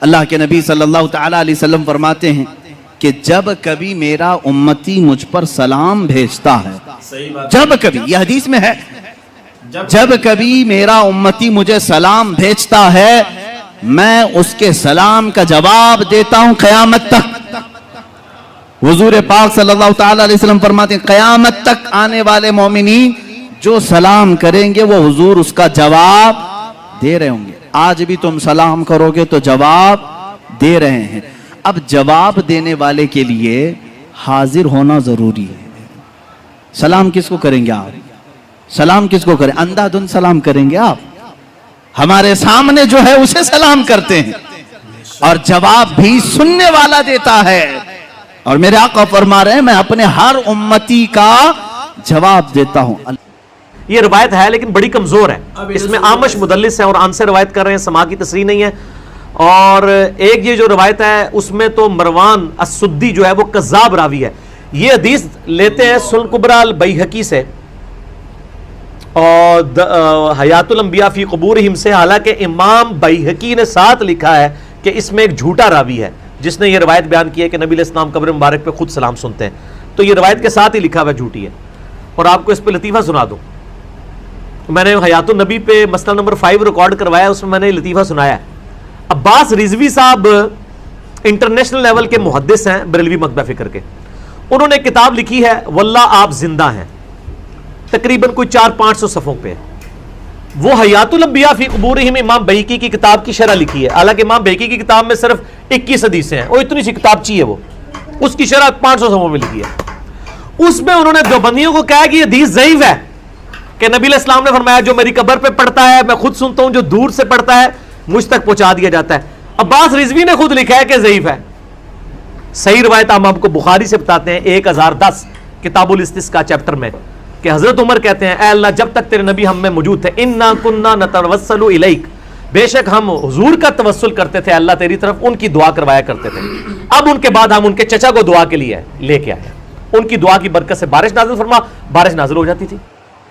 اللہ کے نبی صلی اللہ تعالیٰ علیہ وسلم فرماتے ہیں کہ جب کبھی میرا امتی مجھ پر سلام بھیجتا ہے، جب کبھی، یہ حدیث میں ہے، جب کبھی میرا امتی مجھے سلام بھیجتا ہے میں اس کے سلام کا جواب دیتا ہوں قیامت تک۔ حضور پاک صلی اللہ تعالیٰ علیہ وسلم فرماتے ہیں قیامت تک آنے والے مومنین جو سلام کریں گے وہ حضور اس کا جواب دے رہے ہوں گے۔ آج بھی تم سلام کرو گے تو جواب دے رہے ہیں۔ اب جواب دینے والے کے لیے حاضر ہونا ضروری ہے۔ سلام کس کو کریں گے آپ؟ سلام کس کو کریں؟ اندھا دھند سلام کریں گے آپ؟ ہمارے سامنے جو ہے اسے سلام کرتے ہیں، اور جواب بھی سننے والا دیتا ہے۔ اور میرے آقا فرما رہے ہیں میں اپنے ہر امتی کا جواب دیتا ہوں۔ یہ روایت ہے لیکن بڑی کمزور ہے، اس میں آمش مدلس ہیں اور آن سے روایت کر رہے ہیں، سماع کی تصریح نہیں ہے۔ اور ایک یہ جو روایت ہے اس میں تو مروان السدی جو ہے وہ کذاب راوی ہے۔ یہ حدیث لیتے ہیں سنن کبریٰ البیہقی سے اور حیات الانبیاء فی قبورہم سے، حالانکہ امام بیہقی نے ساتھ لکھا ہے کہ اس میں ایک جھوٹا راوی ہے جس نے یہ روایت بیان کی ہے کہ نبی علیہ السلام قبر مبارک پہ خود سلام سنتے ہیں، تو یہ روایت کے ساتھ ہی لکھا ہوا جھوٹی ہے۔ اور آپ کو اس پہ لطیفہ سنا دوں، میں نے حیات النبی پہ مسئلہ نمبر 5 ریکارڈ کروایا، اس میں میں نے لطیفہ سنایا ہے۔ عباس رضوی صاحب انٹرنیشنل لیول کے محدث ہیں بریلوی مکتبہ فکر کے، انہوں نے کتاب لکھی ہے واللہ آپ زندہ ہیں، تقریباً کوئی 400-500 صفحوں پہ۔ وہ حیات الانبیاء فی قبورہم امام بیہقی کی کتاب کی شرح لکھی ہے، حالانکہ امام بیہقی کی کتاب میں صرف 21 حدیثیں ہیں، وہ اتنی سی کتاب چاہیے، وہ اس کی شرح 500 صفحوں میں لکھی ہے۔ اس میں انہوں نے دیوبندیوں کو کہا کہ یہ حدیث ضعیف ہے، کہ نبی علیہ السلام نے فرمایا جو میری قبر پہ پڑھتا ہے میں خود سنتا ہوں، جو دور سے پڑھتا ہے مجھ تک پہنچا دیا جاتا ہے۔ عباس رضوی نے خود لکھا ہے کہ ضعیف ہے۔ صحیح روایت ہم آپ کو بخاری سے بتاتے ہیں 1010 کتاب الاستسقاء چیپٹر میں، کہ حضرت عمر کہتے ہیں اے اللہ جب تک تیرے نبی ہم میں موجود تھے انا کننا نتوسل الیک، بے شک ہم حضور کا توسل کرتے تھے اللہ تیری طرف، ان کی دعا کروایا کرتے تھے۔ اب ان کے بعد ہم ان کے چچا کو دعا کے لیے لے کے آئے، ان کی دعا کی برکت سے بارش نازل فرما، بارش نازل ہو جاتی تھی۔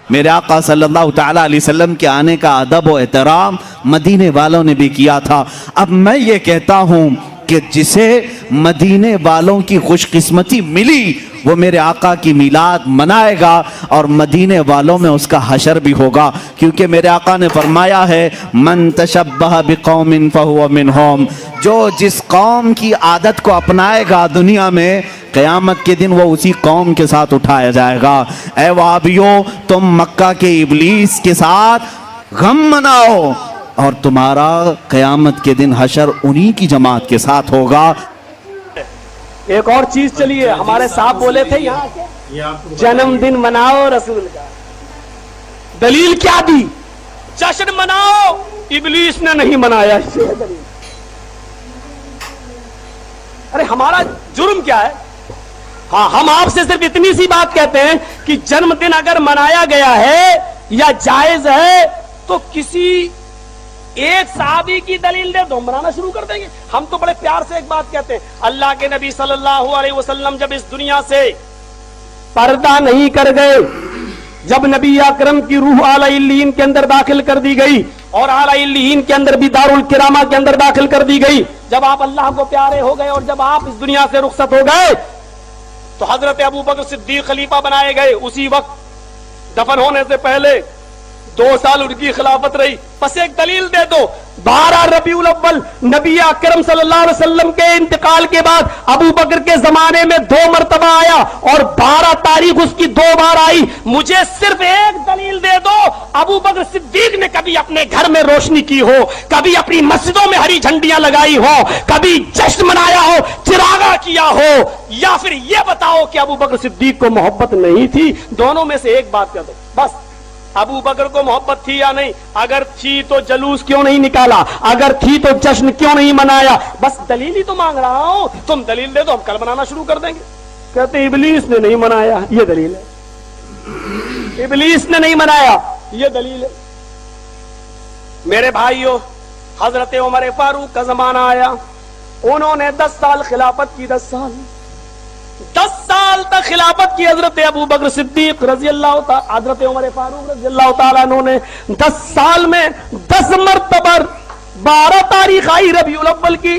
میرے آقا صلی اللہ تعالیٰ علیہ وسلم کے آنے کا ادب و احترام مدینے والوں نے بھی کیا تھا۔ اب میں یہ کہتا ہوں کہ جسے مدینے والوں کی خوش قسمتی ملی وہ میرے آقا کی میلاد منائے گا، اور مدینے والوں میں اس کا حشر بھی ہوگا، کیونکہ میرے آقا نے فرمایا ہے من تشبہ بقوم فہو منہم، جو جس قوم کی عادت کو اپنائے گا دنیا میں قیامت کے دن وہ اسی قوم کے ساتھ اٹھایا جائے گا۔ اے وہابیوں تم مکہ کے ابلیس کے ساتھ غم مناؤ اور تمہارا قیامت کے دن حشر انہی کی جماعت کے ساتھ ہوگا۔ ایک اور چیز چلیے، ہمارے صاحب بولے تھے یہاں جنم دن مناؤ رسول کا، دلیل کیا دی؟ جشن مناؤ، ابلیس نے نہیں منایا۔ ارے ہمارا جرم کیا ہے؟ ہاں ہم آپ سے صرف اتنی سی بات کہتے ہیں کہ جنم دن اگر منایا گیا ہے یا جائز ہے تو کسی ایک صحابی کی دلیل دے دو، منانا شروع کر دیں گے۔ ہم تو بڑے پیار سے ایک بات کہتے ہیں، اللہ کے نبی صلی اللہ علیہ وسلم جب اس دنیا سے پردہ نہیں کر گئے، جب نبی اکرم کی روح اعلی علیین کے اندر داخل کر دی گئی اور اعلی علیین کے اندر بھی دارالکرامہ کے اندر داخل کر دی گئی، جب آپ اللہ کو پیارے ہو گئے اور جب آپ اس دنیا سے رخصت ہو گئے تو حضرت ابو بکر صدیق خلیفہ بنائے گئے۔ اسی وقت دفن ہونے سے پہلے 2 سال ان کی خلافت رہی۔ بس ایک دلیل دے دو، 12 ربیع الاول نبی اکرم صلی اللہ علیہ وسلم کے انتقال کے بعد ابو بکر کے زمانے میں 2 مرتبہ آیا اور 12 تاریخ اس کی 2 بار آئی۔ مجھے صرف ایک دلیل دے دو، ابو بکر صدیق نے کبھی اپنے گھر میں روشنی کی ہو، کبھی اپنی مسجدوں میں ہری جھنڈیاں لگائی ہو، کبھی جشن منایا ہو، چراغاں کیا ہو، یا پھر یہ بتاؤ کہ ابو بکر صدیق کو محبت نہیں تھی؟ دونوں میں سے ایک بات کر دو بس۔ ابو بکر کو محبت تھی یا نہیں؟ اگر تھی تو جلوس کیوں نہیں نکالا؟ اگر تھی تو جشن کیوں نہیں منایا؟ بس دلیل ہی تو مانگ رہا ہوں، تم دلیل دے دو، ہم کل منانا شروع کر دیں گے۔ کہتے ہیں ابلیس نے نہیں منایا، یہ دلیل ہے۔ ابلیس نے نہیں منایا، یہ دلیل ہے۔ میرے بھائیو، حضرت عمر فاروق کا زمانہ آیا، انہوں نے 10 سال خلافت کی، 10 سال تک خلافت کی حضرت ابو بکر صدیق رضی اللہ تعالی، حضرت عمر فاروق رضی اللہ تعالیٰ عنہ نے 10 سال میں 10 مرتبہ 12 تاریخ آئی ربیع الاول کی